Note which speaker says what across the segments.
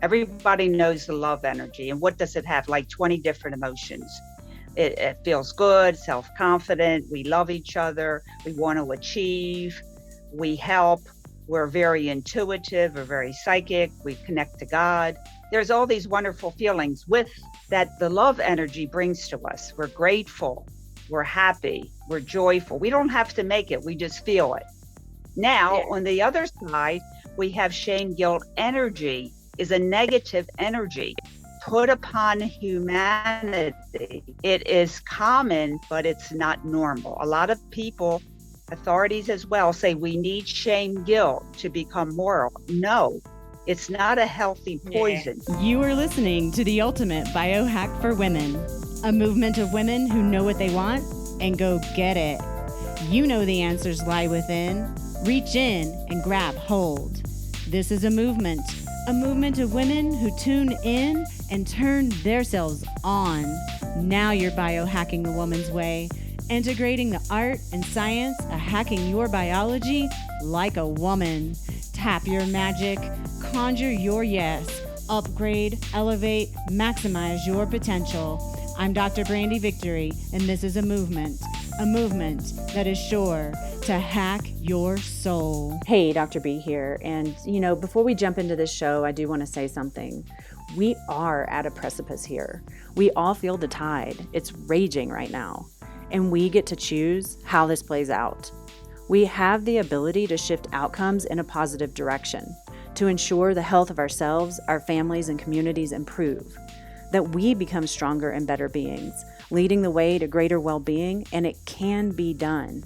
Speaker 1: Everybody knows the love energy. And what does it have? Like 20 different emotions. It feels good, self-confident. We love each other. We want to achieve. We help. We're very intuitive. We're very psychic. We connect to God. There's all these wonderful feelings with that the love energy brings to us. We're grateful. We're happy. We're joyful. We don't have to make it. We just feel it. Now,
Speaker 2: Yeah.
Speaker 1: on the other side, we have shame, guilt energy is a negative energy put upon humanity. It is common, but it's not normal. A lot of people, authorities as well, say we need shame, guilt to become moral. No, it's not a healthy
Speaker 2: Yeah.
Speaker 1: poison.
Speaker 3: You are listening to the Ultimate Biohack for Women, a movement of women who know what they want and go get it. You know the answers lie within. Reach in and grab hold. This is a movement of women who tune in and turn themselves on. Now you're biohacking the woman's way, integrating the art and science of hacking your biology like a woman. Tap your magic, conjure your yes, upgrade, elevate, maximize your potential. I'm Dr. Brandy Victory, and this is a movement that is sure to hack your soul.
Speaker 4: Hey, Dr. B here. And, before we jump into this show, I do want to say something. We are at a precipice here. We all feel the tide. It's raging right now. And we get to choose how this plays out. We have the ability to shift outcomes in a positive direction, to ensure the health of ourselves, our families, and communities improve, that we become stronger and better beings, leading the way to greater well-being, and it can be done.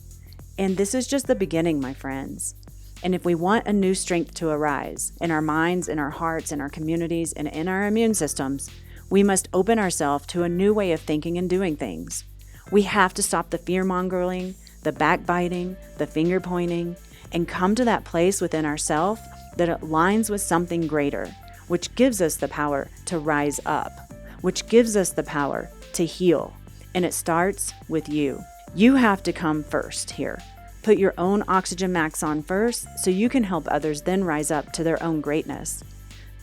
Speaker 4: And this is just the beginning, my friends. And if we want a new strength to arise in our minds, in our hearts, in our communities, and in our immune systems, we must open ourselves to a new way of thinking and doing things. We have to stop the fear-mongering, the backbiting, the finger-pointing, and come to that place within ourselves that aligns with something greater, which gives us the power to rise up, which gives us the power to heal. And it starts with you. You have to come first here. Put your own oxygen max on first so you can help others then rise up to their own greatness.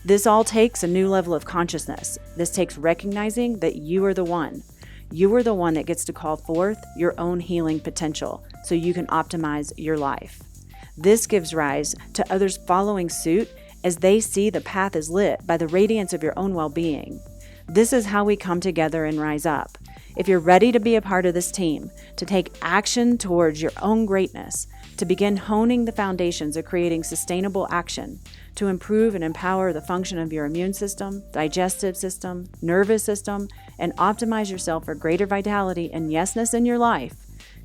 Speaker 4: This all takes a new level of consciousness. This takes recognizing that you are the one. You are the one that gets to call forth your own healing potential so you can optimize your life. This gives rise to others following suit as they see the path is lit by the radiance of your own well-being. This is how we come together and rise up. If you're ready to be a part of this team, to take action towards your own greatness, to begin honing the foundations of creating sustainable action, to improve and empower the function of your immune system, digestive system, nervous system, and optimize yourself for greater vitality and yesness in your life,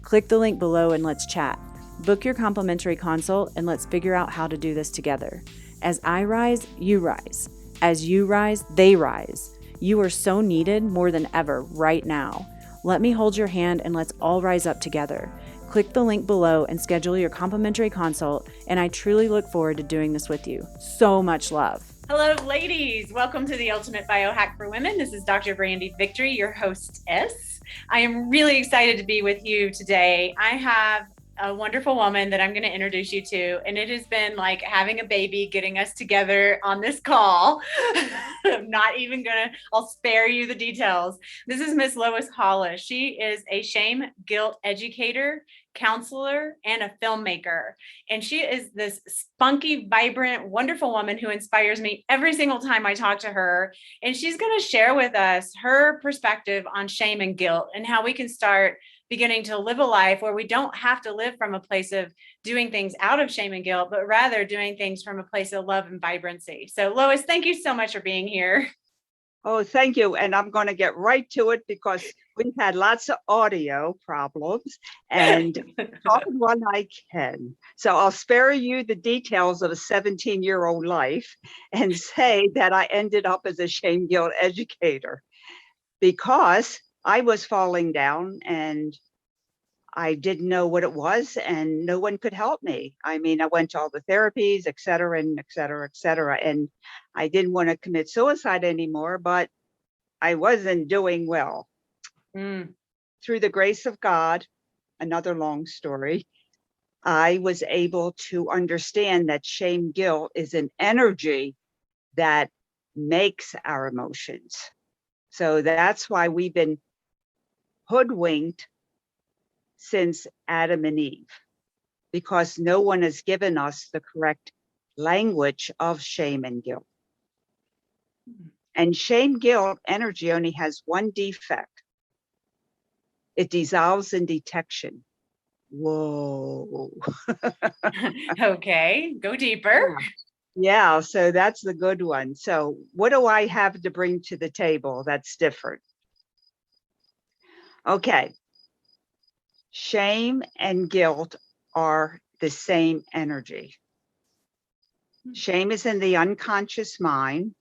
Speaker 4: click the link below and let's chat. Book your complimentary consult and let's figure out how to do this together. As I rise, you rise. As you rise, they rise. You are so needed more than ever right now. Let me hold your hand and let's all rise up together. Click the link below and schedule your complimentary consult, and I truly look forward to doing this with you. So much love.
Speaker 2: Hello, ladies. Welcome to the Ultimate Biohack for Women. This is Dr. Brandy Victory, your hostess. I am really excited to be with you today. I have a wonderful woman that I'm going to introduce you to, and it has been like having a baby getting us together on this call. I'm not even I'll spare you the details. This is Miss Lois Hollis. She is a shame guilt educator, counselor, and a filmmaker. And she is this spunky, vibrant, wonderful woman who inspires me every single time I talk to her. And she's going to share with us her perspective on shame and guilt and how we can start beginning to live a life where we don't have to live from a place of doing things out of shame and guilt, but rather doing things from a place of love and vibrancy. So Lois, thank you so much for being here.
Speaker 1: Oh, thank you. And I'm going to get right to it because we've had lots of audio problems and talk when I can. So I'll spare you the details of a 17-year-old life and say that I ended up as a shame guilt educator because I was falling down and I didn't know what it was and no one could help me. I mean, I went to all the therapies, et cetera, and et cetera, et cetera. And I didn't want to commit suicide anymore, but I wasn't doing well. Through the grace of God, another long story, I was able to understand that shame guilt is an energy that makes our emotions. So that's why we've been hoodwinked since Adam and Eve, because no one has given us the correct language of shame and guilt. And shame guilt energy only has one defect. It dissolves in detection. Whoa.
Speaker 2: Okay, go deeper.
Speaker 1: Yeah, so that's the good one. So what do I have to bring to the table that's different? Okay. Shame and guilt are the same energy. Shame is in the unconscious mind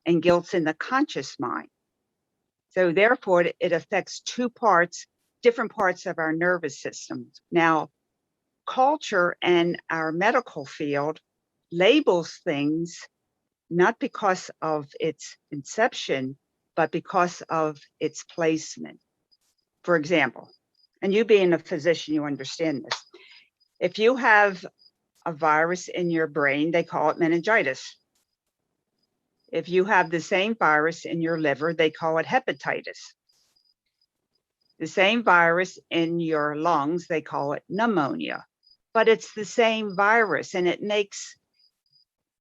Speaker 1: and guilt's in the conscious mind. So therefore, it affects two parts, different parts of our nervous system. Now, culture and our medical field labels things not because of its inception, but because of its placement. For example, and you being a physician, you understand this. If you have a virus in your brain, they call it meningitis. If you have the same virus in your liver, they call it hepatitis. The same virus in your lungs, they call it pneumonia. But it's the same virus, and it makes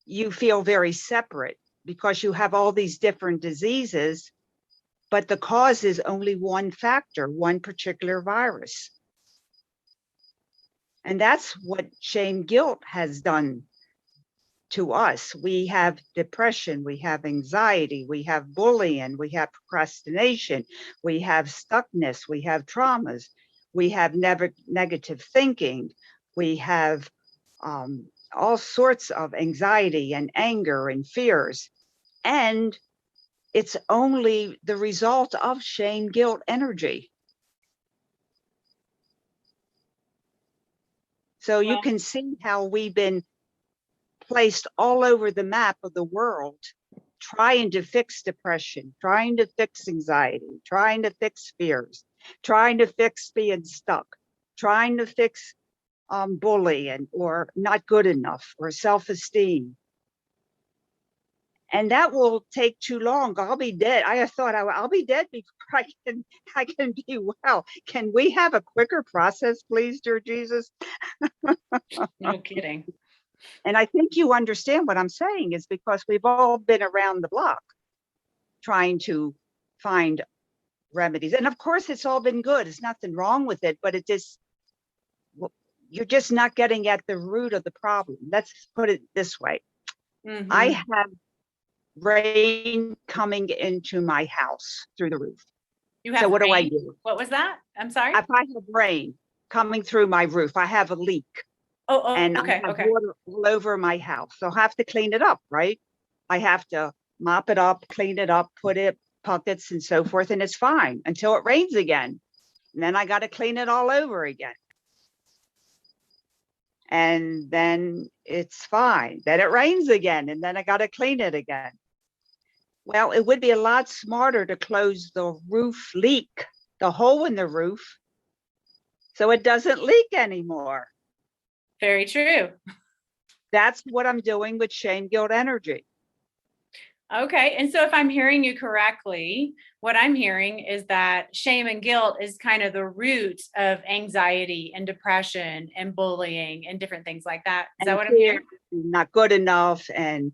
Speaker 1: you feel very separate because you have all these different diseases, but the cause is only one factor, one particular virus. And that's what shame guilt has done to us. We have depression, we have anxiety, we have bullying, we have procrastination, we have stuckness, we have traumas, we have negative thinking, we have all sorts of anxiety and anger and fears. And it's only the result of shame guilt energy. So you can see how we've been placed all over the map of the world, trying to fix depression, trying to fix anxiety, trying to fix fears, trying to fix being stuck, trying to fix bullying or not good enough or self-esteem. And that will take too long. I'll be dead. I thought I'll be dead before I can be well. Can we have a quicker process, please, dear Jesus?
Speaker 2: No kidding.
Speaker 1: And I think you understand what I'm saying is because we've all been around the block trying to find remedies. And of course, it's all been good. There's nothing wrong with it, but you're just not getting at the root of the problem. Let's put it this way.
Speaker 2: Mm-hmm.
Speaker 1: I have rain coming into my house through the roof.
Speaker 2: You have
Speaker 1: so what
Speaker 2: rain?
Speaker 1: do I do?
Speaker 2: What was that? I'm sorry.
Speaker 1: If I have rain coming through my roof, I have a leak. And
Speaker 2: Okay,
Speaker 1: I have
Speaker 2: okay.
Speaker 1: water all over my house. So I have to clean it up, right? I have to mop it up, clean it up, put it buckets and so forth, and it's fine until it rains again. And then I got to clean it all over again. And then it's fine. Then it rains again, and then I got to clean it again. Well, it would be a lot smarter to close the roof leak, the hole in the roof, so it doesn't leak anymore.
Speaker 2: Very true.
Speaker 1: That's what I'm doing with shame guilt energy.
Speaker 2: Okay. And so if I'm hearing you correctly, what I'm hearing is that shame and guilt is kind of the root of anxiety and depression and bullying and different things like that. Is that what I'm hearing?
Speaker 1: Not good enough and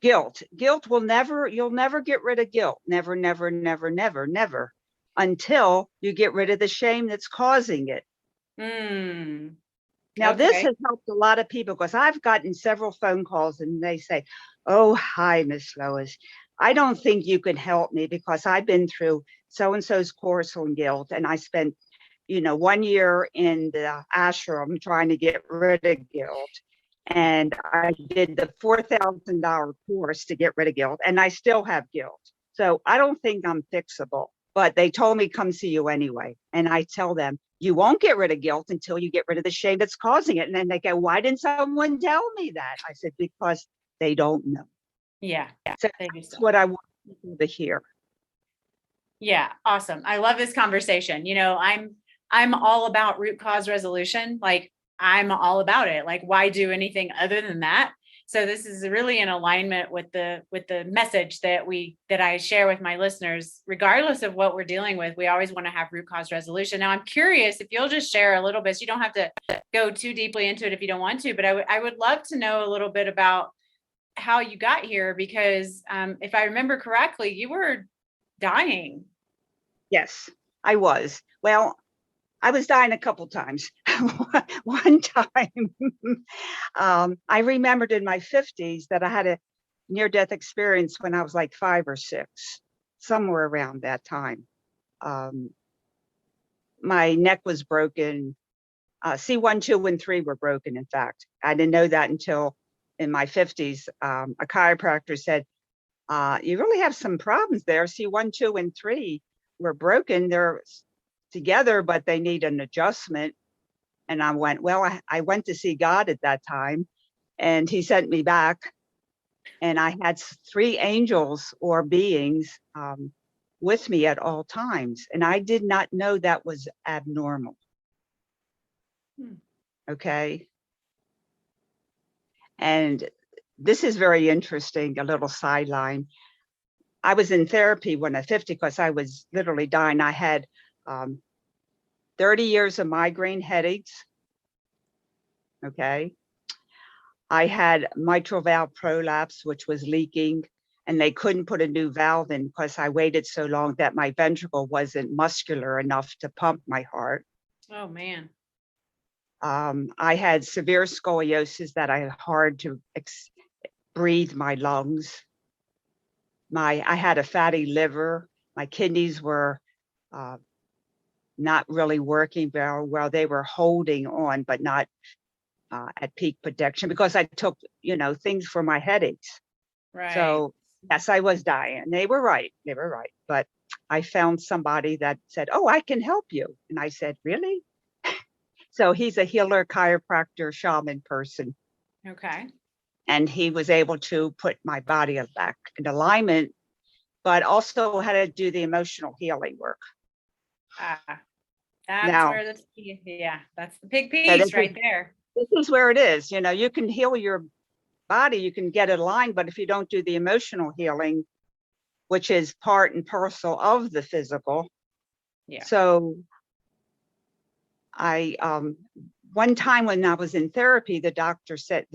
Speaker 1: guilt. Guilt will never, you'll never get rid of guilt. Never, never, never, never, never, until you get rid of the shame that's causing it. Now, this has helped a lot of people because I've gotten several phone calls and they say, oh, hi, Miss Lois. I don't think you can help me because I've been through so-and-so's course on guilt. And I spent, 1 year in the ashram trying to get rid of guilt. And I did the $4,000 course to get rid of guilt. And I still have guilt. So I don't think I'm fixable. But they told me, come see you anyway. And I tell them, you won't get rid of guilt until you get rid of the shame that's causing it. And then they go, why didn't someone tell me that? I said, because they don't know.
Speaker 2: Yeah.
Speaker 1: So that's what I want people to hear.
Speaker 2: Yeah. Awesome. I love this conversation. I'm all about root cause resolution. Like I'm all about it. Like, why do anything other than that? So this is really in alignment with the message that I share with my listeners. Regardless of what we're dealing with, we always want to have root cause resolution. Now, I'm curious if you'll just share a little bit. So you don't have to go too deeply into it if you don't want to, but I would love to know a little bit about how you got here, because if I remember correctly, you were dying.
Speaker 1: Yes, I was. Well, I was dying a couple times. One time, I remembered in my 50s that I had a near-death experience when I was like 5 or 6, somewhere around that time. My neck was broken. C1, 2, and 3 were broken, in fact. I didn't know that until in my 50s. A chiropractor said, you really have some problems there. C1, 2, and 3 were broken. They're together, but they need an adjustment. And I went, well, I went to see God at that time, and he sent me back. And I had 3 angels or beings with me at all times. And I did not know that was abnormal. Okay. And this is very interesting, a little sideline. I was in therapy when I was 50 because I was literally dying. I had 30 years of migraine headaches. Okay. I had mitral valve prolapse, which was leaking, and they couldn't put a new valve in because I waited so long that my ventricle wasn't muscular enough to pump my heart.
Speaker 2: Oh, man.
Speaker 1: I had severe scoliosis that I had hard to breathe my lungs. I had a fatty liver. My kidneys were not really working very well. They were holding on, but not at peak protection because I took, things for my headaches.
Speaker 2: Right.
Speaker 1: So yes, I was dying. They were right. They were right. But I found somebody that said, oh, I can help you. And I said, really? So he's a healer, chiropractor, shaman person.
Speaker 2: Okay.
Speaker 1: And he was able to put my body back in alignment, but also had to do the emotional healing work.
Speaker 2: That's the big piece right there.
Speaker 1: This is where it is. You can heal your body, you can get it aligned, but if you don't do the emotional healing, which is part and parcel of the physical.
Speaker 2: Yeah.
Speaker 1: So I, one time when I was in therapy, the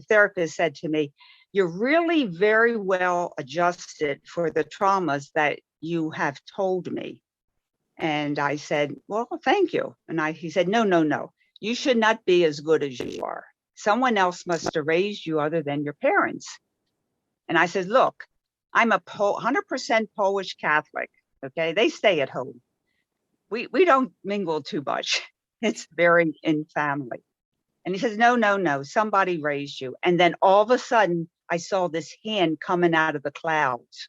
Speaker 1: therapist said to me, you're really very well adjusted for the traumas that you have told me. And I said, well, thank you. And he said, no. You should not be as good as you are. Someone else must have raised you other than your parents. And I said, look, I'm a 100% Polish Catholic. Okay, they stay at home. We don't mingle too much. It's very in family. And he says, no, somebody raised you. And then all of a sudden, I saw this hand coming out of the clouds.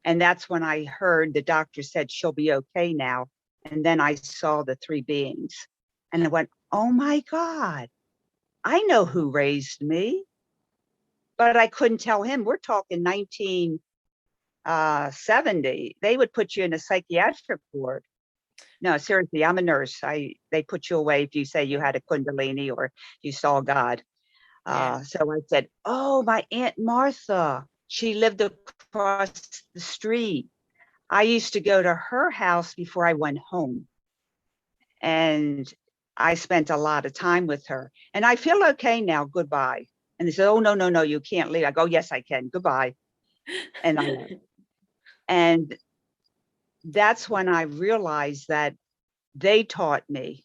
Speaker 1: And that's when I heard the doctor said, she'll be okay now. And then I saw the 3 beings. And I went, oh my God, I know who raised me. But I couldn't tell him. We're talking 1970. They would put you in a psychiatric ward. No, seriously, I'm a nurse. They put you away if you say you had a Kundalini or you saw God. So I said, oh, my Aunt Martha, she lived across the street. I used to go to her house before I went home. And I spent a lot of time with her. And I feel okay now. Goodbye. And they said, oh, no, you can't leave. I go, yes, I can. Goodbye. And I left. And that's when I realized that they taught me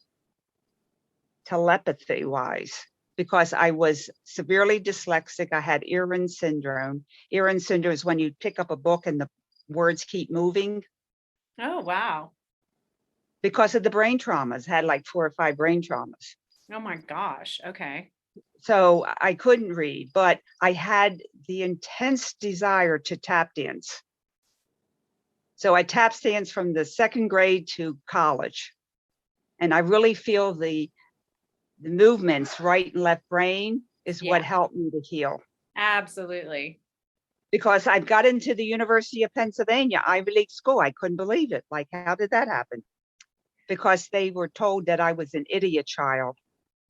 Speaker 1: telepathy wise, because I was severely dyslexic. I had Irlen syndrome. Irlen syndrome is when you pick up a book and the words keep moving.
Speaker 2: Oh, wow.
Speaker 1: Because of the brain traumas, had like 4 or 5 brain traumas.
Speaker 2: Oh my gosh. Okay.
Speaker 1: So I couldn't read, but I had the intense desire to tap dance. So I tap dance from the 2nd grade to college. And I really feel the movements, right and left brain, is what helped me to heal.
Speaker 2: Absolutely.
Speaker 1: Because I got into the University of Pennsylvania, Ivy League school. I couldn't believe it. Like, how did that happen? Because they were told that I was an idiot child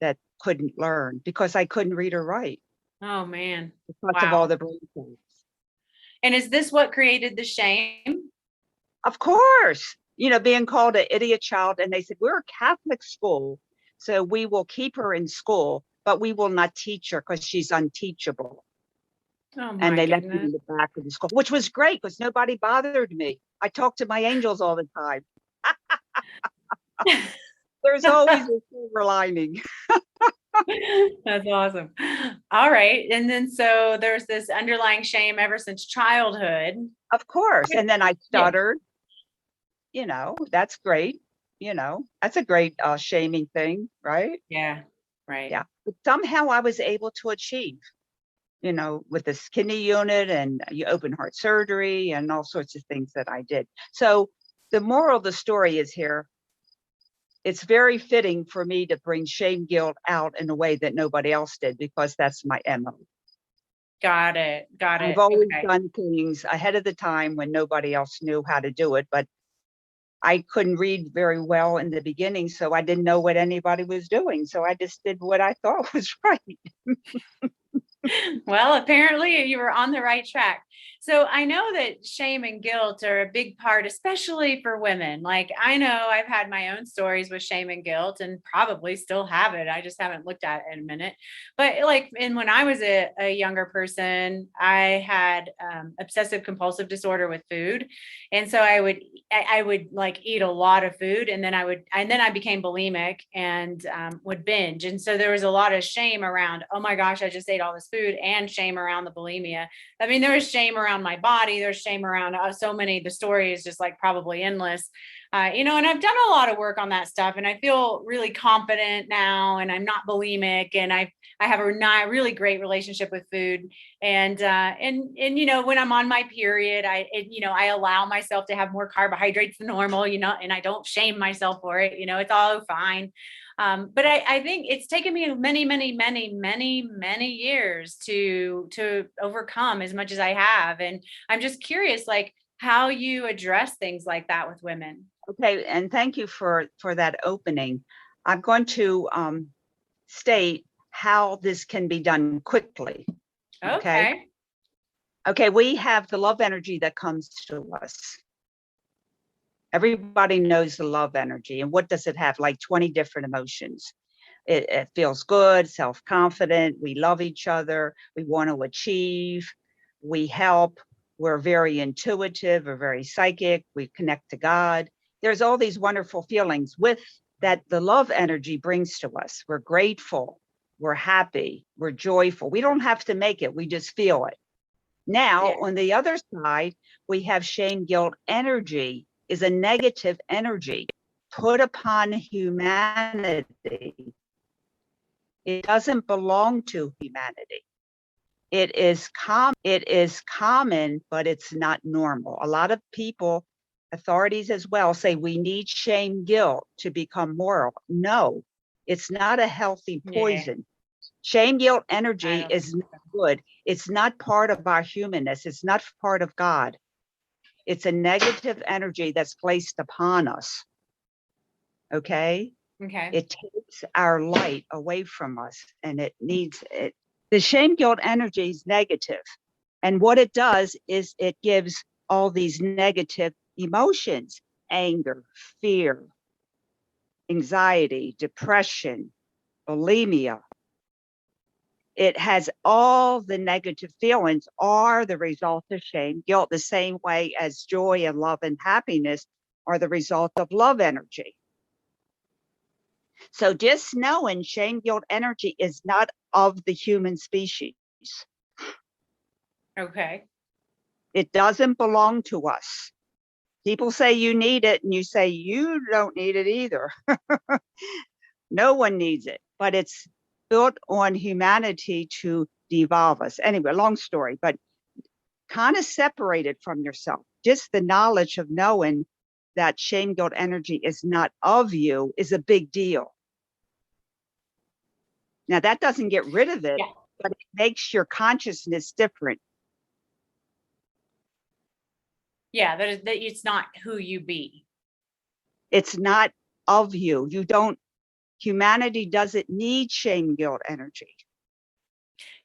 Speaker 1: that couldn't learn because I couldn't read or write.
Speaker 2: Oh man.
Speaker 1: because of all
Speaker 2: Wow.
Speaker 1: the brain cells.
Speaker 2: And is this what created the shame?
Speaker 1: Of course, being called an idiot child, and they said, we're a Catholic school, so we will keep her in school, but we will not teach her because she's unteachable.
Speaker 2: Oh
Speaker 1: And
Speaker 2: my
Speaker 1: they left me
Speaker 2: goodness.
Speaker 1: in the back of the school, which was great because nobody bothered me. I talked to my angels all the time. There's always a silver lining.
Speaker 2: That's awesome. All right. And then so there's this underlying shame ever since childhood.
Speaker 1: Of course. And then I
Speaker 2: Yeah.
Speaker 1: stuttered, that's great. That's a great shaming thing, right?
Speaker 2: Yeah. Right.
Speaker 1: Yeah. But somehow I was able to achieve, with this kidney unit and open heart surgery and all sorts of things that I did. So the moral of the story is here. It's very fitting for me to bring shame, guilt out in a way that nobody else did, because that's my MO.
Speaker 2: Got it. Got
Speaker 1: I've
Speaker 2: it.
Speaker 1: always
Speaker 2: Okay.
Speaker 1: done things ahead of the time when nobody else knew how to do it, but I couldn't read very well in the beginning, so I didn't know what anybody was doing. So I just did what I thought was right.
Speaker 2: Well, apparently you were on the right track. So I know that shame and guilt are a big part, especially for women. Like I know I've had my own stories with shame and guilt and probably still have it. I just haven't looked at it in a minute. But like, and when I was a younger person, I had obsessive compulsive disorder with food. And so I would like eat a lot of food, and then I became bulimic and would binge. And so there was a lot of shame around, oh my gosh, I just ate all this food, and shame around the bulimia. I mean, there was shame around my body. There's shame around so many. The story is just like probably endless. And I've done a lot of work on that stuff, and I feel really confident now, and I'm not bulimic, and I have a really great relationship with food. And when I'm on my period, I allow myself to have more carbohydrates than normal, and I don't shame myself for it. It's all fine. But I think it's taken me many, many, many, many, many years to overcome as much as I have. And I'm just curious, like how you address things like that with women.
Speaker 1: Okay, and thank you for that opening. I'm going to state how this can be done quickly.
Speaker 2: Okay.
Speaker 1: Okay, we have the love energy that comes to us. Everybody knows the love energy. And what does it have? Like 20 different emotions. It feels good, self-confident. We love each other. We want to achieve. We help. We're very intuitive. We're very psychic. We connect to God. There's all these wonderful feelings with that the love energy brings to us. We're grateful. We're happy. We're joyful. We don't have to make it. We just feel it. Now, on the other side, we have shame, guilt energy is a negative energy put upon humanity. It doesn't belong to humanity. It is common, but it's not normal. A lot of people, authorities as well, say we need shame, guilt to become moral. No, it's not a healthy poison. Shame, guilt energy is not good. It's not part of our humanness. It's not part of God. It's a negative energy that's placed upon us. Okay?
Speaker 2: Okay.
Speaker 1: It takes our light away from us, and it needs it. The shame, guilt energy is negative. And what it does is it gives all these negative emotions, anger, fear, anxiety, depression, bulimia. It has all the negative feelings are the result of shame, guilt, the same way as joy and love and happiness are the result of love energy. So just knowing shame, guilt energy is not of the human species.
Speaker 2: Okay.
Speaker 1: It doesn't belong to us. People say you need it, and you say you don't need it either. No one needs it, but it's built on humanity to devolve us. Anyway, long story, but kind of separate it from yourself. Just the knowledge of knowing that shame, guilt energy is not of you is a big deal. Now, that doesn't get rid of it, but it makes your consciousness different.
Speaker 2: Yeah, that it's not who you be.
Speaker 1: It's not of you. Humanity doesn't need shame, guilt energy.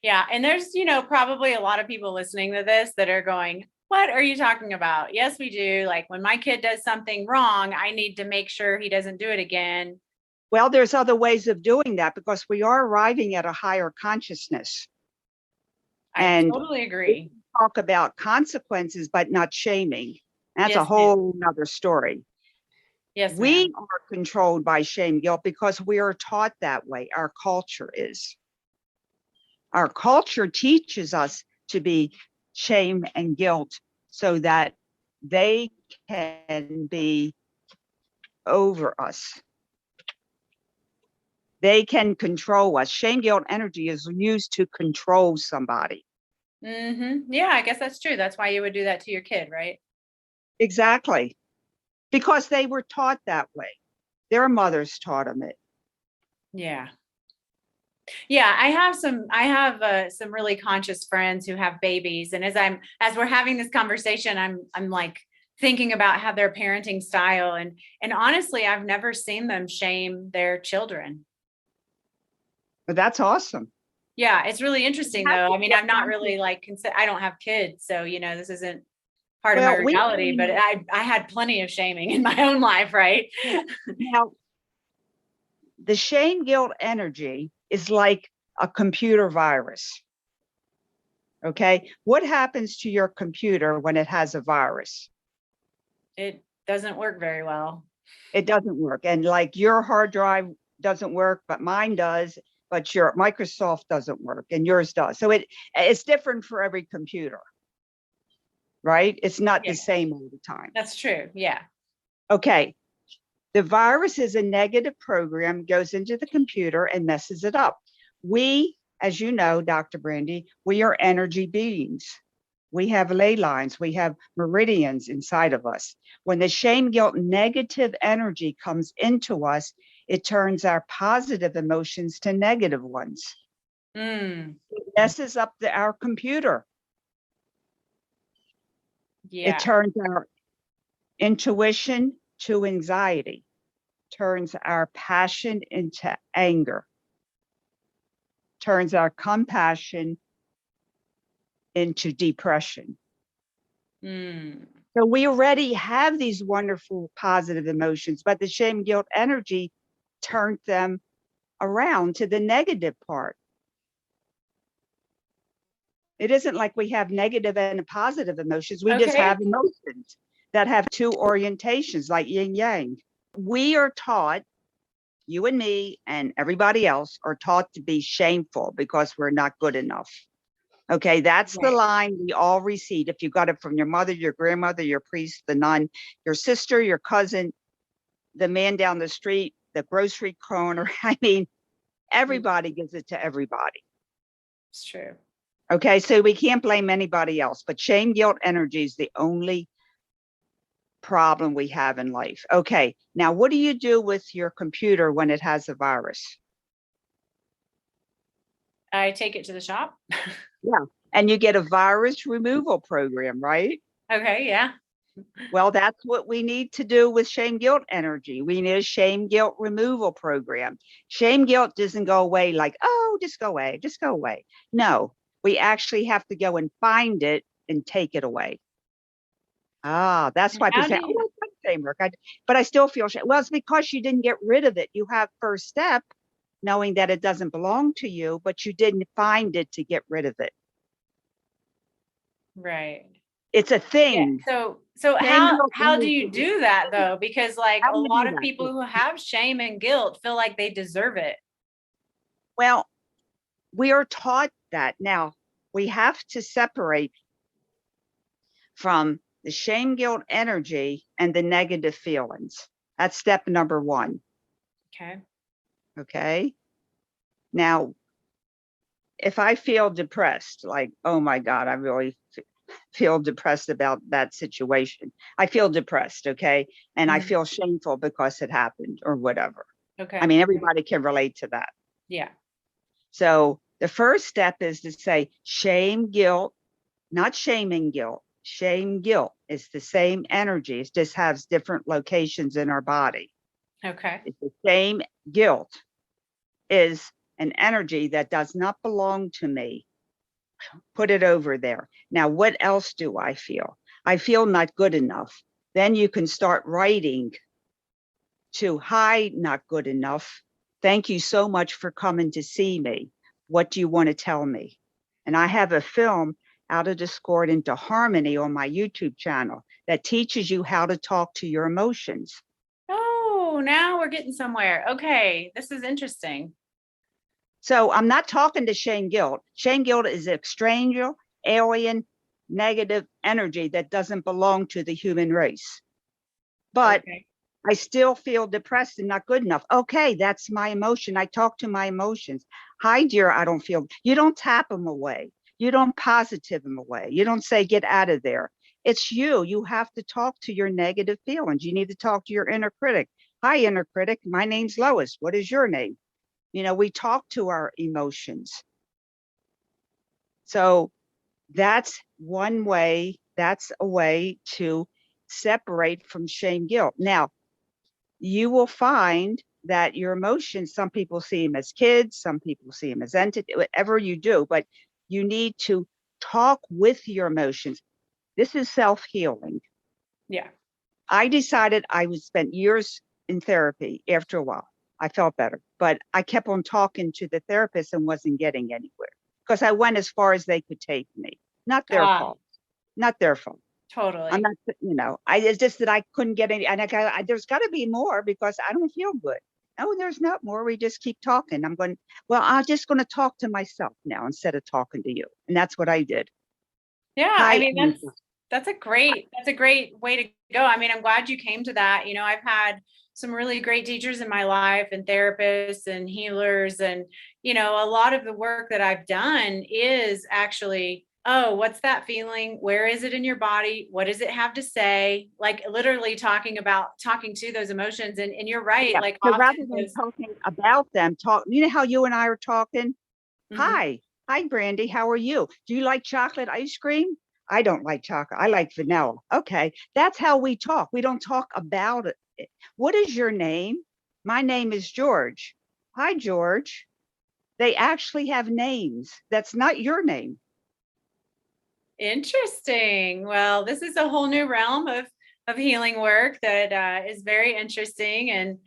Speaker 2: Yeah. And there's, probably a lot of people listening to this that are going, what are you talking about? Yes, we do. Like when my kid does something wrong, I need to make sure he doesn't do it again.
Speaker 1: Well, there's other ways of doing that because we are arriving at a higher consciousness.
Speaker 2: I
Speaker 1: And
Speaker 2: totally agree.
Speaker 1: talk about consequences, but not shaming. That's a
Speaker 2: Yes,
Speaker 1: whole nother story.
Speaker 2: Yes,
Speaker 1: We
Speaker 2: ma'am.
Speaker 1: are controlled by shame, guilt because we are taught that way. Our culture is. Our culture teaches us to be shame and guilt so that they can be over us. They can control us. Shame, guilt, energy is used to control somebody.
Speaker 2: Yeah, I guess that's true. That's why you would do that to your kid, right?
Speaker 1: Exactly. Because they were taught that way. Their mothers taught them it.
Speaker 2: Yeah. Yeah, I have some really conscious friends who have babies, and as we're having this conversation, I'm like thinking about how their parenting style, and honestly, I've never seen them shame their children.
Speaker 1: But that's awesome.
Speaker 2: Yeah, it's really interesting
Speaker 1: Have
Speaker 2: though.
Speaker 1: to
Speaker 2: I mean,
Speaker 1: get
Speaker 2: I'm not
Speaker 1: on to-
Speaker 2: really like I don't have kids, so this isn't part of my
Speaker 1: Well,
Speaker 2: reality, but I had plenty of shaming in my own life, right?
Speaker 1: now the shame, guilt, energy is like a computer virus. Okay. What happens to your computer when it has a virus?
Speaker 2: It doesn't work very well.
Speaker 1: It doesn't work. And like your hard drive doesn't work, but mine does, but your Microsoft doesn't work and yours does. So it's different for every computer, right? It's not
Speaker 2: Yeah.
Speaker 1: the same all the time.
Speaker 2: That's true. Yeah.
Speaker 1: Okay. The virus is a negative program, goes into the computer and messes it up. We, as you know, Dr. Brandy, we are energy beings. We have ley lines, we have meridians inside of us. When the shame, guilt, negative energy comes into us, it turns our positive emotions to negative ones.
Speaker 2: Mm,
Speaker 1: It messes up our computer.
Speaker 2: yeah.
Speaker 1: It turns our intuition to anxiety, turns our passion into anger, turns our compassion into depression.
Speaker 2: Mm,
Speaker 1: So we already have these wonderful positive emotions, but the shame, guilt, energy turned them around to the negative part. It isn't like we have negative and positive emotions. We just
Speaker 2: okay.
Speaker 1: have emotions that have two orientations, like yin yang. We are taught, you and me and everybody else are taught to be shameful because we're not good enough. Okay, that's the
Speaker 2: Right.
Speaker 1: line we all received. If you got it from your mother, your grandmother, your priest, the nun, your sister, your cousin, the man down the street, the grocery corner. I mean, everybody gives it to everybody.
Speaker 2: It's true.
Speaker 1: Okay, so we can't blame anybody else, but shame, guilt, energy is the only problem we have in life. Okay, now what do you do with your computer when it has a virus?
Speaker 2: I take it to the shop.
Speaker 1: And you get a virus removal program, right?
Speaker 2: Okay. Yeah.
Speaker 1: Well, that's what we need to do with shame, guilt, energy. We need a shame, guilt removal program. Shame, guilt doesn't go away like, oh, just go away, just go away. No, we actually have to go and find it and take it away. Ah, that's why people
Speaker 2: How
Speaker 1: say,
Speaker 2: do
Speaker 1: oh,
Speaker 2: you,
Speaker 1: I've done shame work, but I still feel shame. Well, it's because you didn't get rid of it. You have first step, knowing that it doesn't belong to you, but you didn't find it to get rid of it.
Speaker 2: right.
Speaker 1: It's a
Speaker 2: Yeah.
Speaker 1: thing.
Speaker 2: So
Speaker 1: Shame, guilt,
Speaker 2: how do
Speaker 1: energy.
Speaker 2: you do that though? Because like
Speaker 1: How
Speaker 2: a
Speaker 1: do you
Speaker 2: lot
Speaker 1: do
Speaker 2: of
Speaker 1: that?
Speaker 2: people who have shame and guilt feel like they deserve it.
Speaker 1: Well, we are taught that. Now, we have to separate from the shame, guilt, energy and the negative feelings. That's step number one.
Speaker 2: Okay.
Speaker 1: Okay. Now, if I feel depressed, like, oh my God, I really feel depressed about that situation. I feel depressed. Okay. And I
Speaker 2: Mhm.
Speaker 1: feel shameful because it happened or whatever.
Speaker 2: Okay.
Speaker 1: I mean, everybody can relate to that.
Speaker 2: Yeah.
Speaker 1: So the first step is to say shame, guilt, not shaming guilt. Shame, guilt is the same energy. It just has different locations in our body.
Speaker 2: Okay.
Speaker 1: It's the same guilt is an energy that does not belong to me. Put it over there. Now, what else do I feel? I feel not good enough. Then you can start writing to, hi, not good enough. Thank you so much for coming to see me. What do you want to tell me? And I have a film, Out of Discord into Harmony, on my YouTube channel that teaches you how to talk to your emotions.
Speaker 2: Oh, now we're getting somewhere. Okay, this is interesting.
Speaker 1: So I'm not talking to shame guilt. Shame guilt is an extranger, alien, negative energy that doesn't belong to the human race. But
Speaker 2: Okay.
Speaker 1: I still feel depressed and not good enough. Okay, that's my emotion. I talk to my emotions. Hi, dear, I don't feel. You don't tap them away. You don't positive them away. You don't say, get out of there. It's you. You have to talk to your negative feelings. You need to talk to your inner critic. Hi, inner critic. My name's Lois. What is your name? You know, we talk to our emotions. So that's one way. That's a way to separate from shame guilt. Now, you will find that your emotions, some people see them as kids, some people see them as entity, whatever you do, but you need to talk with your emotions. This is self-healing.
Speaker 2: Yeah.
Speaker 1: I decided I would spend years in therapy. After a while, I felt better, but I kept on talking to the therapist and wasn't getting anywhere because I went as far as they could take me. Not their fault. Not their fault.
Speaker 2: Totally.
Speaker 1: I'm not, it's just that I couldn't get any, and there's got to be more because I don't feel good. No, there's not more. We just keep talking. I'm just going to talk to myself now instead of talking to you. And that's what I did.
Speaker 2: Yeah.
Speaker 1: Hi,
Speaker 2: I mean, that's a great way to go. I mean, I'm glad you came to that. I've had some really great teachers in my life and therapists and healers. And, a lot of the work that I've done is actually, oh, what's that feeling? Where is it in your body? What does it have to say? Like literally talking to those emotions. And you're right.
Speaker 1: yeah.
Speaker 2: Like
Speaker 1: So
Speaker 2: often
Speaker 1: rather than talking about them, you know how you and I are talking?
Speaker 2: Mhm.
Speaker 1: Hi, Brandy. How are you? Do you like chocolate ice cream? I don't like chocolate. I like vanilla. Okay. That's how we talk. We don't talk about it. What is your name? My name is George. Hi, George. They actually have names. That's not your name.
Speaker 2: Interesting. Well, this is a whole new realm of healing work that is very interesting and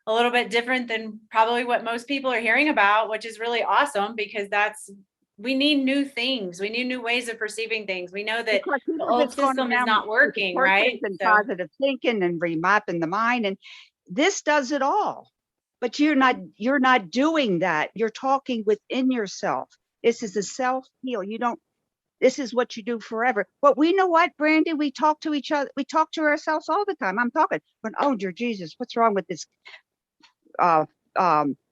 Speaker 2: a little bit different than probably what most people are hearing about, which is really awesome because we need new things. We need new ways of perceiving things. We know that
Speaker 1: Because
Speaker 2: the
Speaker 1: people
Speaker 2: old
Speaker 1: just going
Speaker 2: system is
Speaker 1: around
Speaker 2: not
Speaker 1: with
Speaker 2: working,
Speaker 1: purpose
Speaker 2: right?
Speaker 1: and
Speaker 2: So
Speaker 1: positive thinking and remapping the mind. And this does it all. But you're not doing that. You're talking within yourself. This is a self-heal. This is what you do forever. But we know what, Brandy, we talk to each other. We talk to ourselves all the time. I'm talking, but oh, dear Jesus, what's wrong with this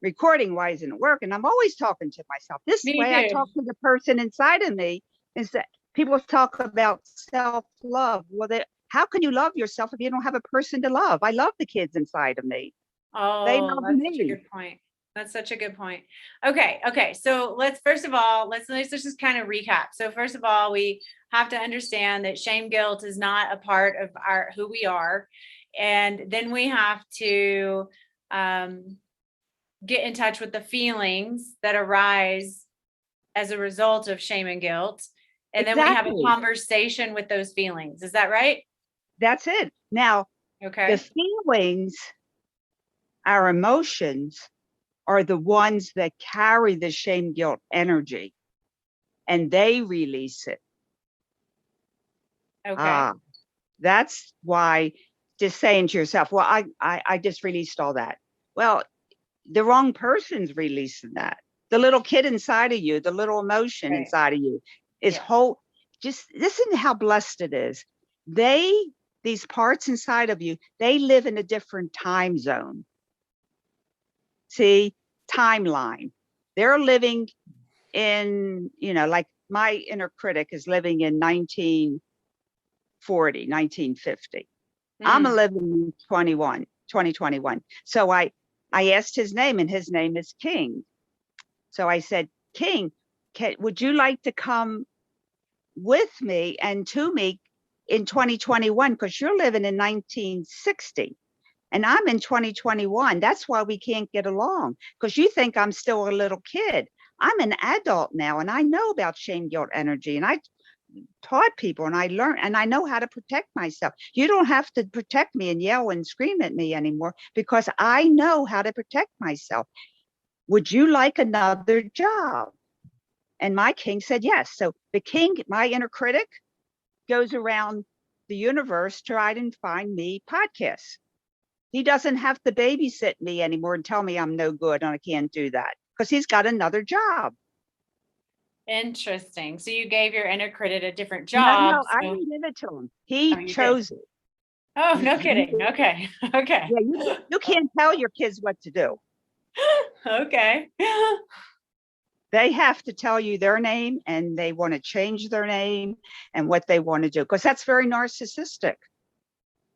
Speaker 1: recording? Why isn't it working? I'm always talking to myself. This
Speaker 2: me
Speaker 1: way I
Speaker 2: too.
Speaker 1: talk to the person inside of me. Is that people talk about self-love. Well, how can you love yourself if you don't have a person to love? I love the kids inside of me. They
Speaker 2: Oh,
Speaker 1: love
Speaker 2: that's such a
Speaker 1: me.
Speaker 2: good point. That's such a good point. Okay. So let's just kind of recap. So first of all, we have to understand that shame guilt is not a part of who we are. And then we have to get in touch with the feelings that arise as a result of shame and guilt. And then we have a
Speaker 1: Exactly.
Speaker 2: conversation with those feelings. Is that right?
Speaker 1: That's it. Now,
Speaker 2: Okay.
Speaker 1: the feelings, our emotions, are the ones that carry the shame guilt energy, and they release it.
Speaker 2: Okay.
Speaker 1: That's why just saying to yourself, well, I just released all that. Well, the wrong person's releasing that. The little kid inside of you, the little emotion
Speaker 2: Right.
Speaker 1: inside of you is
Speaker 2: Yeah.
Speaker 1: whole. Just listen to how blessed it is. These parts inside of you, they live in a different time zone. See, timeline. They're living in, like my inner critic is living in 1940, 1950. I'm
Speaker 2: Mm.
Speaker 1: living in 2021. So I asked his name, and his name is King. So I said, King, would you like to come with me and to me in 2021? Because you're living in 1960. And I'm in 2021. That's why we can't get along, because you think I'm still a little kid. I'm an adult now, and I know about shame, guilt, energy, and I taught people and I learned and I know how to protect myself. You don't have to protect me and yell and scream at me anymore because I know how to protect myself. Would you like another job? And my king said yes. So the king, my inner critic, goes around the universe trying to find me podcasts. He doesn't have to babysit me anymore and tell me I'm no good and I can't do that because he's got another job.
Speaker 2: Interesting. So you gave your inner critic a different
Speaker 1: No,
Speaker 2: job.
Speaker 1: I
Speaker 2: so-
Speaker 1: didn't give it to him. He
Speaker 2: you did.
Speaker 1: chose it.
Speaker 2: Oh, no kidding. Okay. Okay.
Speaker 1: Yeah, you can't tell your kids what to do.
Speaker 2: Okay.
Speaker 1: They have to tell you their name and they want to change their name and what they want to do because that's very narcissistic.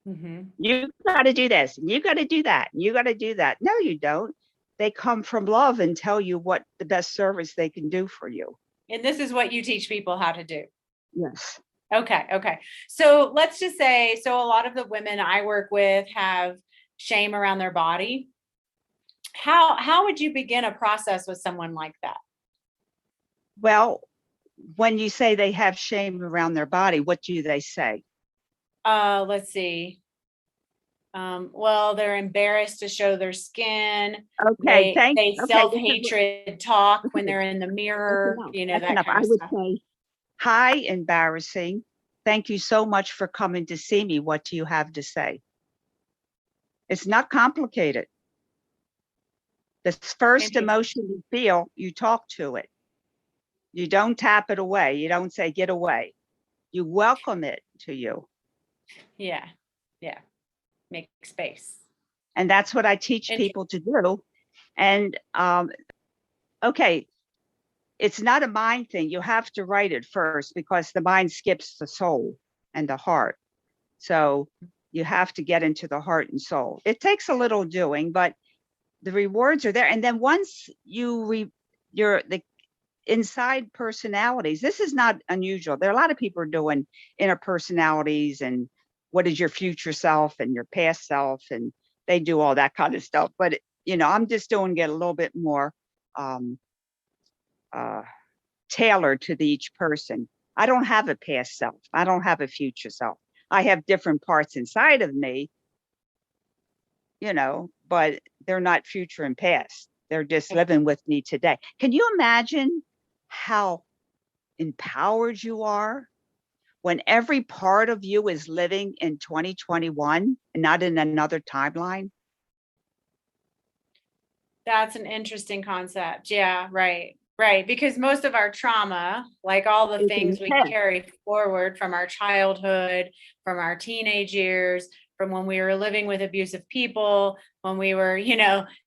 Speaker 2: Mhm.
Speaker 1: You got to do this and you got to do that and you got to do that. No, you don't. They come from love and tell you what the best service they can do for you.
Speaker 2: And this is what you teach people how to do.
Speaker 1: Yes.
Speaker 2: Okay. Okay. So let's just say, so a lot of the women I work with have shame around their body. How would you begin a process with someone like that?
Speaker 1: Well, when you say they have shame around their body, what do they say?
Speaker 2: Let's see. Well, they're embarrassed to show their skin.
Speaker 1: Okay,
Speaker 2: They self-hatred talk when they're in the mirror, you know, that kind
Speaker 1: I
Speaker 2: of
Speaker 1: would
Speaker 2: stuff.
Speaker 1: say, hi, embarrassing. Thank you so much for coming to see me. What do you have to say? It's not complicated. The first
Speaker 2: Maybe-
Speaker 1: emotion you feel, you talk to it. You don't tap it away. You don't say, get away. You welcome it to you.
Speaker 2: Yeah. Yeah. Make space.
Speaker 1: And that's what I teach people to do. And okay, it's not a mind thing. You have to write it first because the mind skips the soul and the heart. So you have to get into the heart and soul. It takes a little doing, but the rewards are there. And then once the inside personalities, this is not unusual. There are a lot of people are doing inner personalities and what is your future self and your past self, and they do all that kind of stuff. But I'm just doing it a little bit more tailored to each person. I don't have a past self. I don't have a future self. I have different parts inside of me, but they're not future and past. They're just living with me today. Can you imagine how empowered you are when every part of you is living in 2021 and not in another timeline?
Speaker 2: That's an interesting concept. Yeah, right. Right. Because most of our trauma, like all the
Speaker 1: Is in
Speaker 2: things
Speaker 1: the
Speaker 2: we
Speaker 1: past.
Speaker 2: carry forward from our childhood, from our teenage years, from when we were living with abusive people, when we were,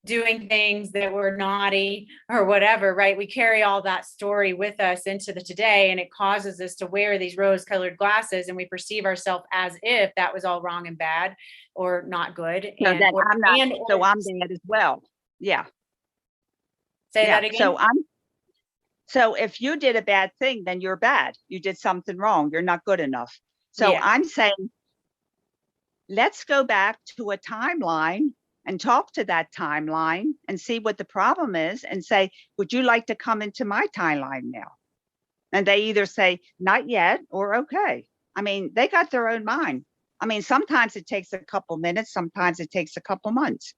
Speaker 2: doing things that were naughty or whatever, right? We carry all that story with us into the today, and it causes us to wear these rose-colored glasses and we perceive ourselves as if that was all wrong and bad or not good.
Speaker 1: So
Speaker 2: And
Speaker 1: that
Speaker 2: or-
Speaker 1: I'm not,
Speaker 2: and
Speaker 1: so
Speaker 2: or-
Speaker 1: I'm bad as well. Yeah.
Speaker 2: say
Speaker 1: Yeah.
Speaker 2: that again.
Speaker 1: So if you did a bad thing, then you're bad. You did something wrong. You're not good enough. So
Speaker 2: Yeah.
Speaker 1: I'm saying, let's go back to a timeline and talk to that timeline and see what the problem is and say, would you like to come into my timeline now? And they either say, not yet, or okay. I mean, they got their own mind. I mean, sometimes it takes a couple minutes, sometimes it takes a couple months.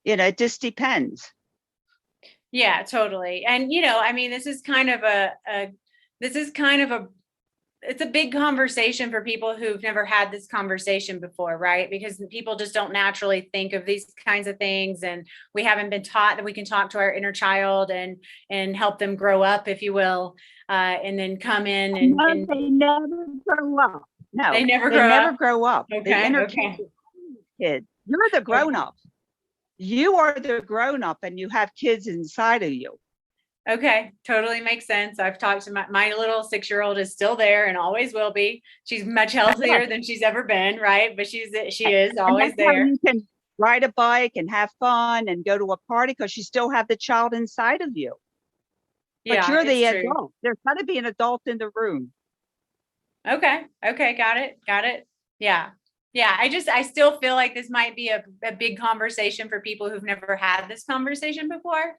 Speaker 1: It just depends.
Speaker 2: Yeah, totally. And this is kind of it's a big conversation for people who've never had this conversation before, right? Because people just don't naturally think of these kinds of things, and we haven't been taught that we can talk to our inner child and help them grow up, if you will, and then come in and
Speaker 1: they never grow up. No,
Speaker 2: they never
Speaker 1: grow up.
Speaker 2: Okay,
Speaker 1: The inner
Speaker 2: okay.
Speaker 1: kid, you're the grown up. You are the grown up and you have kids inside of you.
Speaker 2: Okay, totally makes sense. I've talked to my little 6-year-old is still there and always will be. She's much healthier than she's ever been, right? But she is always
Speaker 1: And that's how
Speaker 2: there.
Speaker 1: you can ride a bike and have fun and go to a party because you still have the child inside of you. But
Speaker 2: Yeah,
Speaker 1: you're the
Speaker 2: it's true.
Speaker 1: adult. There's got to be an adult in the room.
Speaker 2: Okay, got it. Yeah. Yeah, I still feel like this might be a big conversation for people who've never had this conversation before.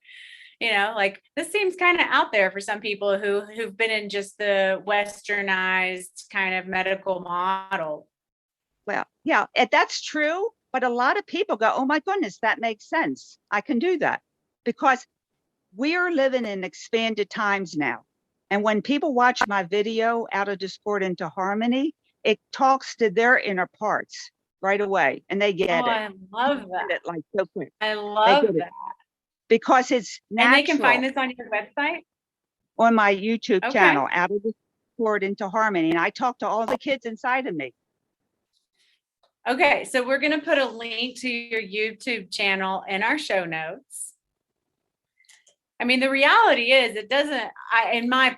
Speaker 2: Like this seems kind of out there for some people who've been in just the westernized kind of medical model.
Speaker 1: Well, yeah, that's true. But a lot of people go, oh my goodness, that makes sense. I can do that because we're living in expanded times now. And when people watch my video, Out of Discord into Harmony, it talks to their inner parts right away and they get it.
Speaker 2: I love
Speaker 1: Get
Speaker 2: that.
Speaker 1: it like so quick.
Speaker 2: I
Speaker 1: They
Speaker 2: love
Speaker 1: get it
Speaker 2: that.
Speaker 1: because it's
Speaker 2: And they can
Speaker 1: natural
Speaker 2: find this on your website?
Speaker 1: on my YouTube
Speaker 2: Okay.
Speaker 1: channel, Out of Discord into Harmony. And I talk to all the kids inside of me.
Speaker 2: Okay, so we're going to put a link to your YouTube channel in our show notes. I mean, the reality is it doesn't,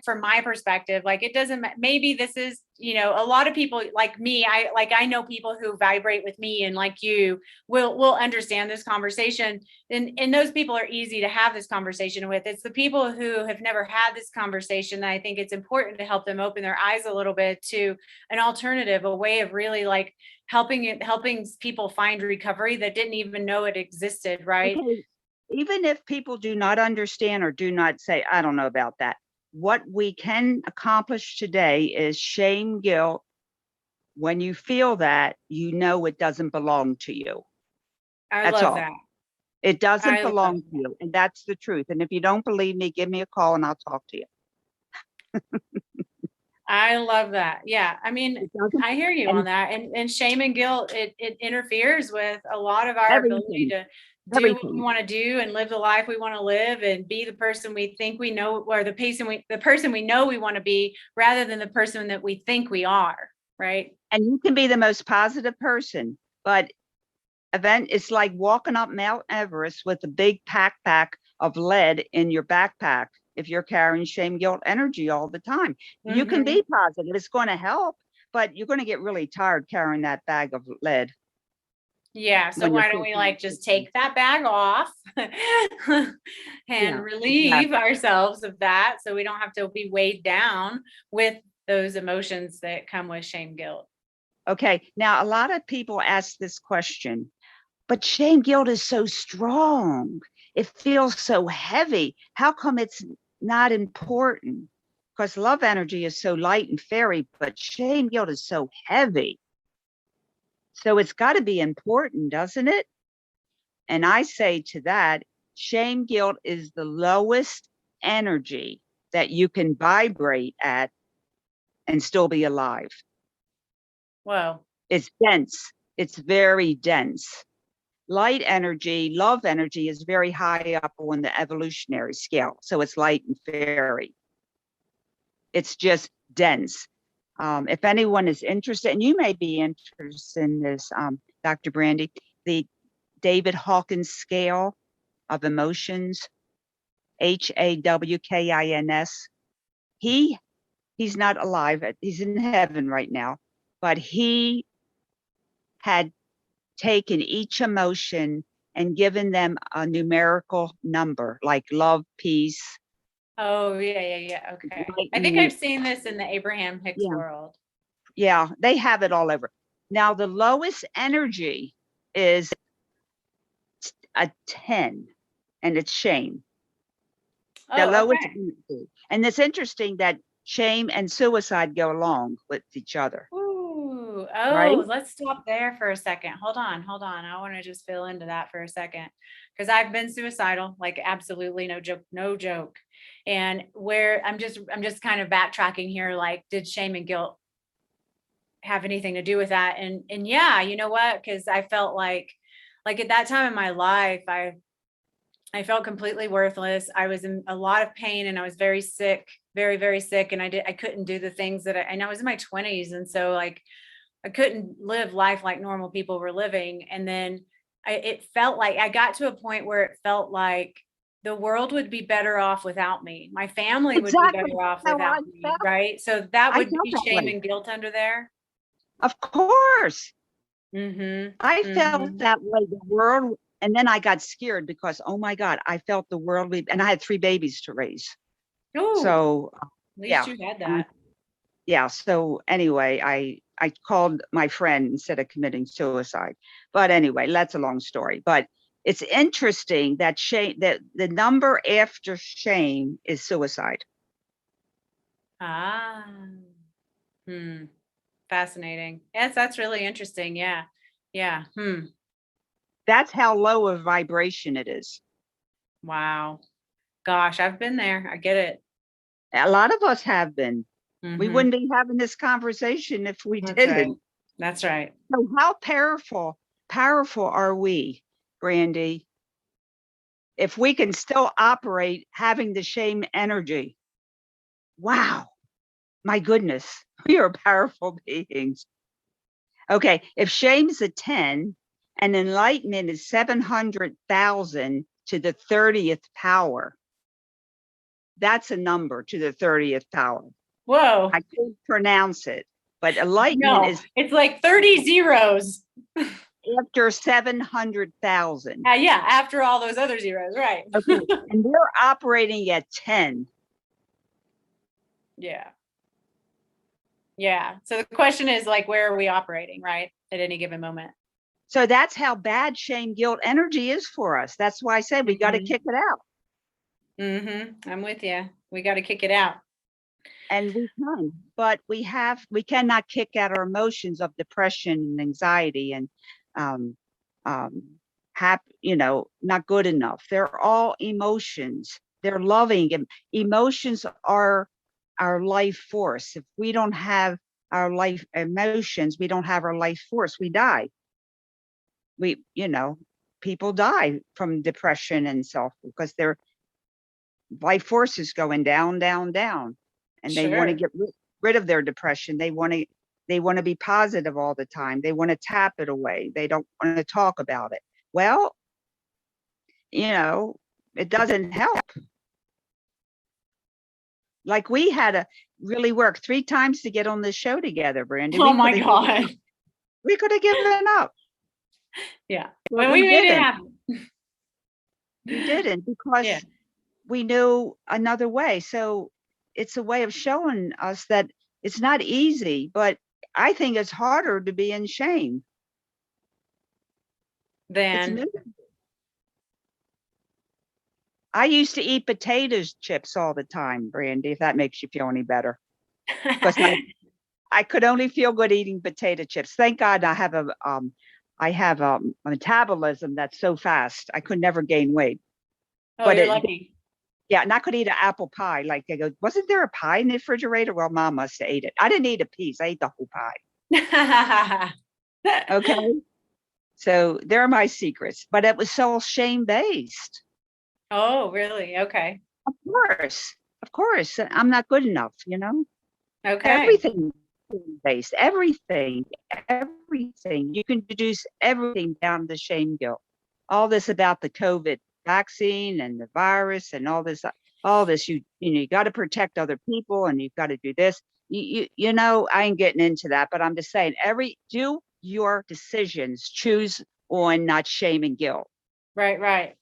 Speaker 2: from my perspective, like it doesn't, maybe this is, a lot of people like me, I know people who vibrate with me and like you will understand this conversation. And those people are easy to have this conversation with. It's the people who have never had this conversation that I think it's important to help them open their eyes a little bit to an alternative, a way of really like helping people find recovery that didn't even know it existed, right?
Speaker 1: Okay. Even if people do not understand or do not say, I don't know about that, what we can accomplish today is shame, guilt. When you feel that, it doesn't belong to you.
Speaker 2: I love that.
Speaker 1: It doesn't belong to you. And that's the truth. And if you don't believe me, give me a call and I'll talk to you.
Speaker 2: I love that. Yeah. I mean, I hear you on that. And shame and guilt, it interferes with a lot of our ability to do what we want to do and live the life we want to live and be the person we think we know, or the person we know we want to be, rather than the person that we think we are. Right.
Speaker 1: And you can be the most positive person, but it's like walking up Mount Everest with a big backpack of lead in your backpack. If you're carrying shame, guilt, energy all the time, you can be positive. It's going to help, but you're going to get really tired carrying that bag of lead.
Speaker 2: Yeah. So why don't we just take that bag off and relieve ourselves of that, so we don't have to be weighed down with those emotions that come with shame, guilt.
Speaker 1: Okay. Now, a lot of people ask this question, but shame, guilt is so strong. It feels so heavy. How come it's not important? Because love energy is so light and fairy, but shame, guilt is so heavy. So it's got to be important, doesn't it? And I say to that, shame, guilt is the lowest energy that you can vibrate at and still be alive.
Speaker 2: Wow.
Speaker 1: It's dense. It's very dense. Light energy, love energy is very high up on the evolutionary scale. So it's light and fairy. It's just dense. If anyone is interested, and you may be interested in this, Dr. Brandy, the David Hawkins scale of emotions, HAWKINS. He's not alive. He's in heaven right now, but he had taken each emotion and given them a numerical number, like love, peace.
Speaker 2: Oh, yeah. Okay. I think I've seen this in the Abraham Hicks world.
Speaker 1: Yeah, they have it all over. Now, the lowest energy is a 10, and it's shame. The lowest energy. And it's interesting that shame and suicide go along with each other.
Speaker 2: Ooh,
Speaker 1: right?
Speaker 2: Let's stop there for a second. Hold on. I want to just fill into that for a second, because I've been suicidal, like absolutely no joke. And where I'm just kind of backtracking here, like, did shame and guilt have anything to do with that? And yeah, you know what? Because I felt like at that time in my life, I felt completely worthless. I was in a lot of pain and I was very sick, very, very sick. And I couldn't do the things that I was in my 20s. And so like, I couldn't live life like normal people were living. And then it felt like I got to a point where it felt like the world would be better off without me. My family would be better off without me. Right. So that would be shame and guilt under there.
Speaker 1: Of course. I felt that way, the world. And then I got scared because, oh my God, I felt the world, and I had 3 babies to raise.
Speaker 2: Ooh,
Speaker 1: so
Speaker 2: at least you had that.
Speaker 1: Yeah. So anyway, I called my friend instead of committing suicide. But anyway, that's a long story. But it's interesting that shame, that the number after shame is suicide.
Speaker 2: Ah. Hmm. Fascinating. Yes, that's really interesting. Yeah. Yeah. Hmm.
Speaker 1: That's how low of vibration it is.
Speaker 2: Wow. Gosh, I've been there. I get it.
Speaker 1: A lot of us have been. We
Speaker 2: Mhm.
Speaker 1: wouldn't be having this conversation if we
Speaker 2: That's right.
Speaker 1: didn't.
Speaker 2: That's right.
Speaker 1: So how powerful are we, Brandy, if we can still operate having the shame energy? Wow, my goodness, we are powerful beings. Okay, if shame's a 10 and enlightenment is 700,000 to the 30th power, that's a number to the 30th power.
Speaker 2: Whoa.
Speaker 1: I can't pronounce it, but enlightenment
Speaker 2: No,
Speaker 1: is
Speaker 2: it's like 30 zeros.
Speaker 1: after 700,000.
Speaker 2: Yeah, after all those other zeros, right?
Speaker 1: Okay, and we're operating at 10.
Speaker 2: Yeah. Yeah. So the question is like, where are we operating, right? At any given moment.
Speaker 1: So that's how bad shame, guilt, energy is for us. That's why I said we got to
Speaker 2: Mhm.
Speaker 1: kick it out.
Speaker 2: I'm with you. We got to kick it out.
Speaker 1: And we can, but we cannot kick out our emotions of depression and anxiety and not good enough. They're all emotions. They're loving, and emotions are our life force. If we don't have our life emotions, we don't have our life force. We die. People die from depression and self because their life force is going down, down, down. And they want to
Speaker 2: Sure.
Speaker 1: get rid of their depression. They want to be positive all the time. They want to tap it away. They don't want to talk about it. Well, it doesn't help. Like we had to really work 3 times to get on this show together, Brandy.
Speaker 2: Oh my God.
Speaker 1: We could have given up.
Speaker 2: Yeah.
Speaker 1: But
Speaker 2: When we made it
Speaker 1: didn't.
Speaker 2: happen.
Speaker 1: We didn't because
Speaker 2: Yeah.
Speaker 1: we knew another way. So it's a way of showing us that it's not easy, but I think it's harder to be in shame.
Speaker 2: Then
Speaker 1: I used to eat potato chips all the time, Brandy, if that makes you feel any better. Because I could only feel good eating potato chips. Thank God I have a metabolism that's so fast. I could never gain weight.
Speaker 2: Oh,
Speaker 1: But
Speaker 2: you're lucky.
Speaker 1: yeah, and I could eat an apple pie. Like they go, wasn't there a pie in the refrigerator? Well, Mom must have ate it. I didn't eat a piece. I ate the whole pie. Okay. So there are my secrets, but it was so shame based.
Speaker 2: Oh, really? Okay.
Speaker 1: Of course, I'm not good enough,
Speaker 2: Okay.
Speaker 1: Everything based, everything. You can deduce everything down to shame, guilt. All this about the COVID vaccine and the virus and all this, you got to protect other people and you've got to do this. I ain't getting into that, but I'm just saying, do your decisions, choose on not shame and guilt.
Speaker 2: Right.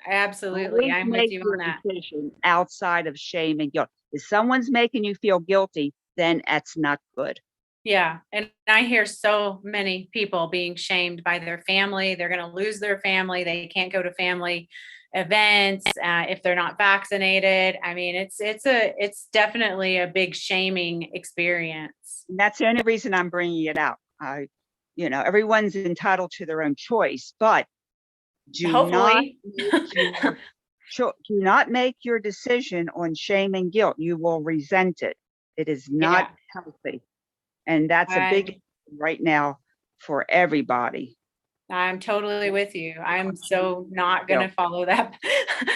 Speaker 2: Absolutely. I'm with you on that.
Speaker 1: Decision outside of shame and guilt. If someone's making you feel guilty, then that's not good.
Speaker 2: Yeah. And I hear so many people being shamed by their family. They're going to lose their family. They can't go to family events if they're not vaccinated. I mean, it's definitely a big shaming experience.
Speaker 1: And that's the only reason I'm bringing it out. Everyone's entitled to their own choice, but
Speaker 2: Hopefully.
Speaker 1: do not make your decision on shame and guilt. You will resent it. It is not healthy. And that's a big right now for everybody.
Speaker 2: I'm totally with you. I'm so not going to follow that.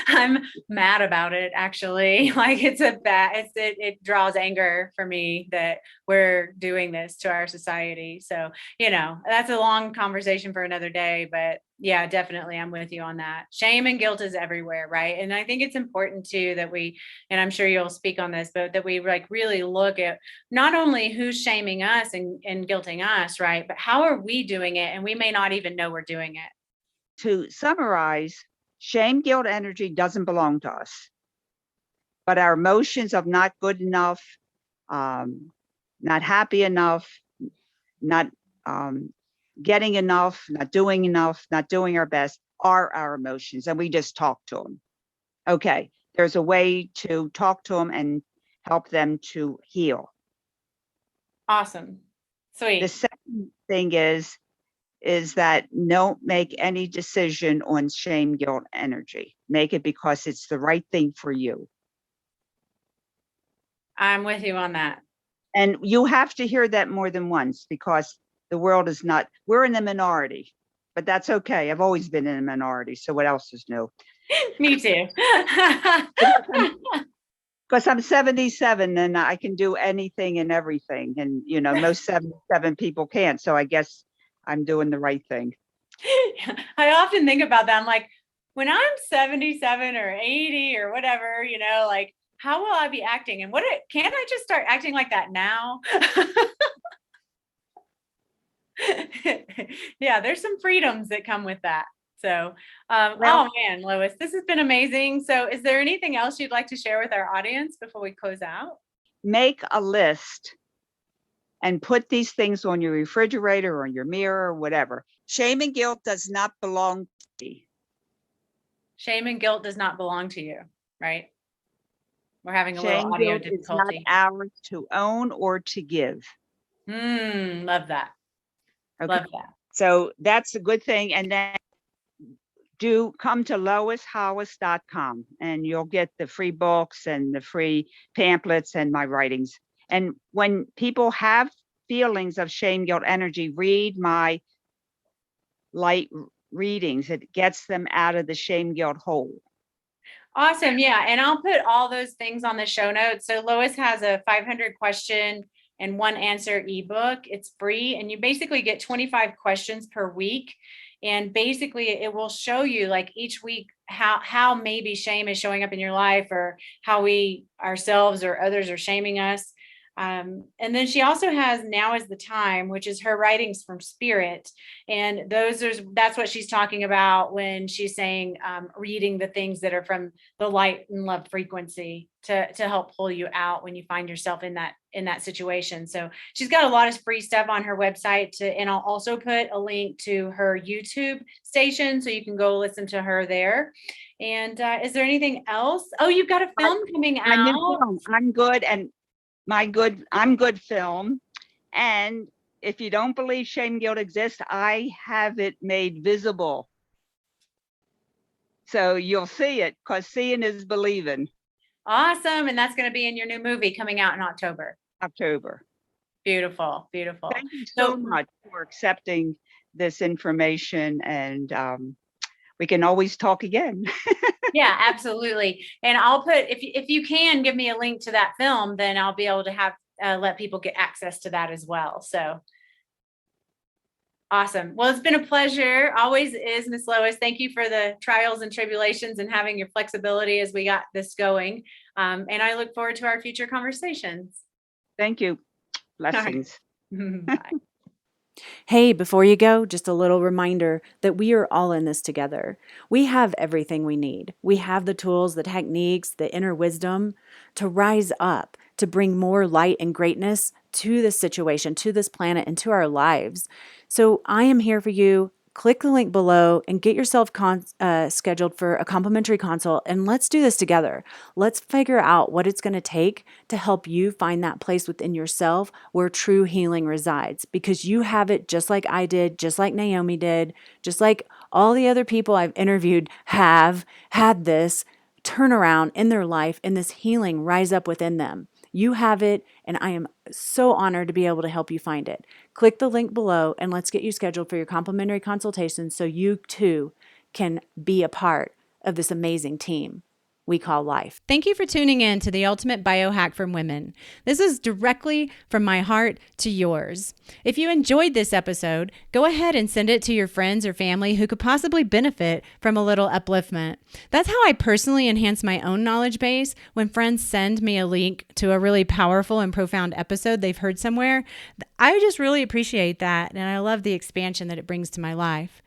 Speaker 2: I'm mad about it, actually. Like it draws anger for me that we're doing this to our society. So, that's a long conversation for another day, but yeah, definitely. I'm with you on that. Shame and guilt is everywhere. Right. And I think it's important too that and I'm sure you'll speak on this, but that we really look at not only who's shaming us and guilting us, right, but how are we doing it? And we may not even know we're doing it.
Speaker 1: To summarize, shame, guilt, energy doesn't belong to us. But our emotions of not good enough, not happy enough, not getting enough, not doing enough, not doing our best are our emotions, and we just talk to them. Okay, there's a way to talk to them and help them to heal.
Speaker 2: Awesome.
Speaker 1: The
Speaker 2: Sweet.
Speaker 1: second thing is that don't make any decision on shame, guilt, energy. Make it because it's the right thing for you.
Speaker 2: I'm with you on that.
Speaker 1: And you have to hear that more than once, because the world is not, we're in the minority, but that's okay. I've always been in a minority. So what else is new?
Speaker 2: Me too.
Speaker 1: Because I'm 77 and I can do anything and everything. And, most 77 people can't. So I guess I'm doing the right thing.
Speaker 2: I often think about that. I'm like, when I'm 77 or 80 or whatever, like, how will I be acting? And can't I just start acting like that now? Yeah, there's some freedoms that come with that. So, oh man, Lois, this has been amazing. So is there anything else you'd like to share with our audience before we close out?
Speaker 1: Make a list and put these things on your refrigerator or your mirror or whatever. Shame and guilt does not belong to me.
Speaker 2: Shame and guilt does not belong to you, right? We're having a
Speaker 1: Shame,
Speaker 2: little audio
Speaker 1: guilt is not
Speaker 2: difficulty.
Speaker 1: ours to own or to give.
Speaker 2: Love that.
Speaker 1: Okay.
Speaker 2: Love that.
Speaker 1: So that's a good thing. And then do come to loishollis.com and you'll get the free books and the free pamphlets and my writings. And when people have feelings of shame, guilt, energy, read my light readings. It gets them out of the shame, guilt hole.
Speaker 2: Awesome. Yeah. And I'll put all those things on the show notes. So Lois has a 500 question and 1 answer ebook. It's free. And you basically get 25 questions per week. And basically it will show you, like, each week how maybe shame is showing up in your life, or how we ourselves or others are shaming us. And then she also has Now is the Time, which is her writings from spirit. And that's what she's talking about when she's saying, reading the things that are from the light and love frequency to help pull you out when you find yourself in that situation. So she's got a lot of free stuff on her website and I'll also put a link to her YouTube station so you can go listen to her there. And is there anything else? Oh, you've got a film coming out.
Speaker 1: I'm Good, and I'm Good film. And if you don't believe shame, guilt exists, I have it made visible. So you'll see it, because seeing is believing.
Speaker 2: Awesome. And that's going to be in your new movie coming out in October. Beautiful. Beautiful.
Speaker 1: Thank you so much for accepting this information. And we can always talk again.
Speaker 2: Yeah, absolutely. And I'll put, if you can give me a link to that film, then I'll be able to have let people get access to that as well. So awesome. Well, it's been a pleasure. Always is, Miss Lois. Thank you for the trials and tribulations and having your flexibility as we got this going. And I look forward to our future conversations.
Speaker 1: Thank you. Blessings.
Speaker 2: Bye.
Speaker 4: Hey, before you go, just a little reminder that we are all in this together. We have everything we need. We have the tools, the techniques, the inner wisdom to rise up, to bring more light and greatness to this situation, to this planet, and to our lives. So I am here for you. Click the link below and get yourself scheduled for a complimentary consult, and let's do this together. Let's figure out what it's going to take to help you find that place within yourself where true healing resides, because you have it just like I did, just like Naomi did, just like all the other people I've interviewed have had this turnaround in their life and this healing rise up within them. You have it, and I am so honored to be able to help you find it. Click the link below and let's get you scheduled for your complimentary consultation so you too can be a part of this amazing team we call life.
Speaker 3: Thank you for tuning in to the Ultimate Biohack from Women. This is directly from my heart to yours. If you enjoyed this episode, go ahead and send it to your friends or family who could possibly benefit from a little upliftment. That's how I personally enhance my own knowledge base. When friends send me a link to a really powerful and profound episode they've heard somewhere, I just really appreciate that, and I love the expansion that it brings to my life.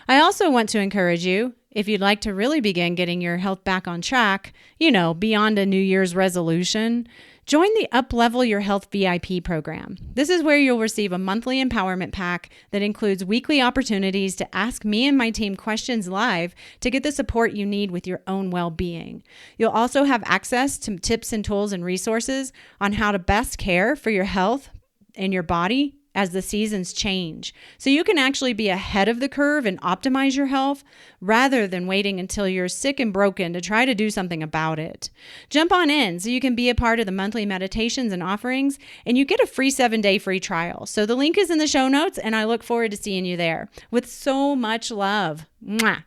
Speaker 3: I also want to encourage you, if you'd like to really begin getting your health back on track, beyond a New Year's resolution, Join the Uplevel Your Health VIP program. This is where you'll receive a monthly empowerment pack that includes weekly opportunities to ask me and my team questions live to get the support you need with your own well-being. You'll also have access to tips and tools and resources on how to best care for your health and your body as the seasons change. So you can actually be ahead of the curve and optimize your health rather than waiting until you're sick and broken to try to do something about it. Jump on in so you can be a part of the monthly meditations and offerings, and you get a free 7-day free trial. So the link is in the show notes, and I look forward to seeing you there. With so much love. Mwah.